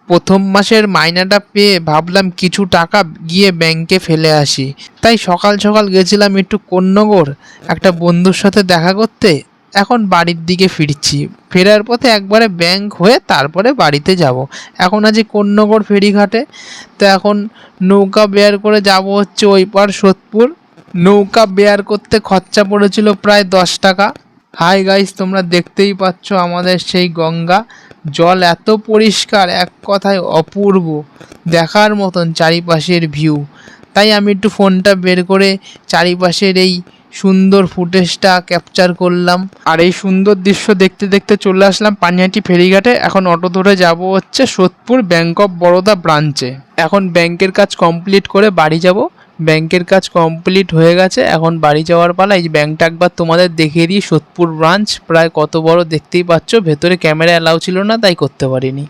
প্রথম মাসের মাইনাটা পেয়ে ভাবলাম কিছু টাকা গিয়ে ব্যাংকে ফেলে আসি। তাই সকাল সকাল গেছিলাম একটু কোন্নগর একটা বন্ধুর সাথে দেখা করতে। এখন বাড়ির দিকে ফিরছি। ফেরার পথে একবারে ব্যাংক হয়ে তারপরে বাড়িতে যাব। এখন আছি কোন্নগর ফেরিঘাটে। তো এখন নৌকা বেয়ার করে যাব হচ্ছে ওই পার সোদপুর। নৌকা বেয়ার করতে খরচা পড়েছিল প্রায় 10 টাকা। হাই গাইস, তোমরা দেখতেই পাচ্ছ আমাদের সেই গঙ্গা। জল এত পরিষ্কার, এক কথায় অপূর্ব, দেখার মতন চারিপাশের ভিউ। তাই আমি একটু ফোনটা বের করে চারিপাশের এই সুন্দর ফুটেজটা ক্যাপচার করলাম। আর এই সুন্দর দৃশ্য দেখতে দেখতে চলে আসলাম পানিহাটি ফেরিঘাটে। এখন অটো ধরে যাব হচ্ছে সোদপুর ব্যাংক অফ বরোদা ব্রাঞ্চে। এখন ব্যাংকের কাজ কমপ্লিট করে বাড়ি যাব। ব্যাংকের কাজ কমপ্লিট হয়ে গেছে, এখন বাড়ি যাওয়ার পালা। এই ব্যাংকটা একবার তোমাদের দেখিয়ে দিই। সোদপুর ব্রাঞ্চ প্রায় কত বড় দেখতেই পাচ্ছ। ভেতরে ক্যামেরা অ্যালাউ ছিল না, তাই করতে পারিনি।